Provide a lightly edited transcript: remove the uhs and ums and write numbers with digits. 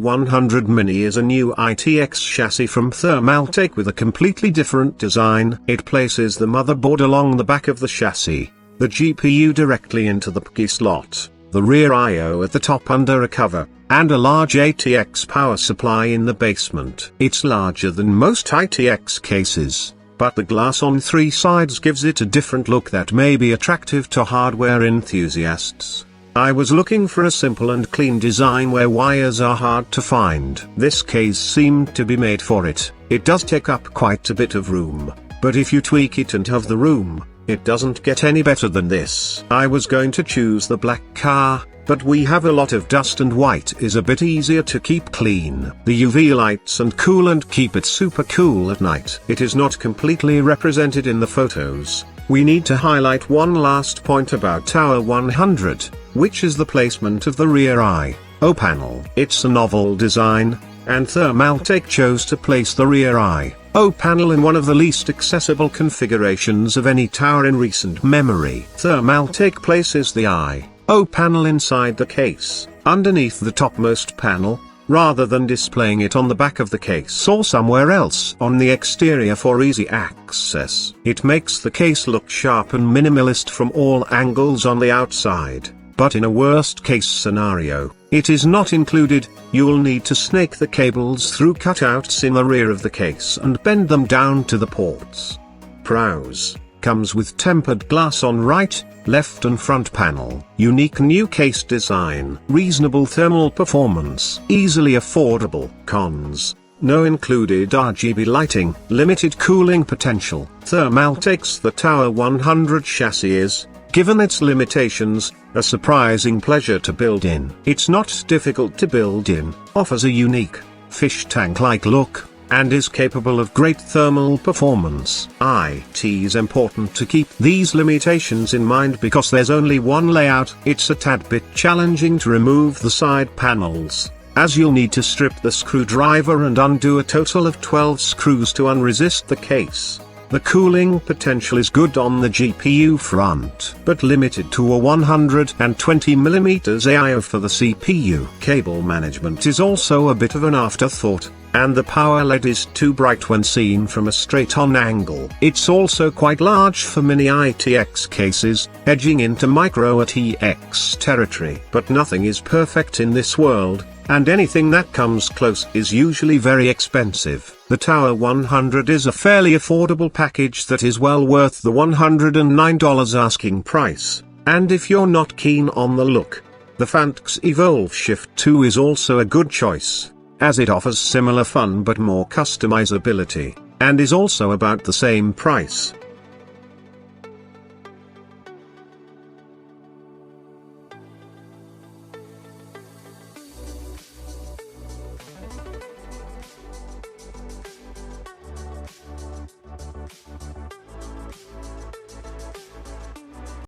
Tower100 Mini is a new ITX chassis from Thermaltake with a completely different design. It places the motherboard along the back of the chassis, the GPU directly into the PSU slot, the rear I/O at the top under a cover, and a large ATX power supply in the basement. It's larger than most ITX cases, but the glass on three sides gives it a different look that may be attractive to hardware enthusiasts. I was looking for a simple and clean design where wires are hard to find. This case seemed to be made for it. It does take up quite a bit of room, but if you tweak it and have the room, it doesn't get any better than this. I was going to choose the black car, but we have a lot of dust and white is a bit easier to keep clean. The UV lights and coolant keep it super cool at night. It is not completely represented in the photos. We need to highlight one last point about Tower100, which is the placement of the rear I/O panel. It's a novel design, and Thermaltake chose to place the rear I/O panel in one of the least accessible configurations of any tower in recent memory. Thermaltake places the I/O panel inside the case, underneath the topmost panel, rather than displaying it on the back of the case or somewhere else on the exterior for easy access. It makes the case look sharp and minimalist from all angles on the outside, but in a worst-case scenario, it is not included. You'll need to snake the cables through cutouts in the rear of the case and bend them down to the ports. Pros: comes with tempered glass on right, left and front panel. Unique new case design. Reasonable thermal performance. Easily affordable. Cons: no included RGB lighting. Limited cooling potential. Thermaltake's the Tower100 chassis is, given its limitations, a surprising pleasure to build in. It's not difficult to build in, offers a unique, fish tank-like look, and is capable of great thermal performance. It's important to keep these limitations in mind because there's only one layout. It's a tad bit challenging to remove the side panels, as you'll need to strip the screwdriver and undo a total of 12 screws to unresist the case. The cooling potential is good on the GPU front, but limited to a 120mm I/O for the CPU. Cable management is also a bit of an afterthought, and the power LED is too bright when seen from a straight-on angle. It's also quite large for mini ITX cases, edging into micro ATX territory. But nothing is perfect in this world, and anything that comes close is usually very expensive. The Tower100 is a fairly affordable package that is well worth the $109 asking price, and if you're not keen on the look, the Phanteks Evolve Shift 2 is also a good choice, as it offers similar fun but more customizability, and is also about the same price.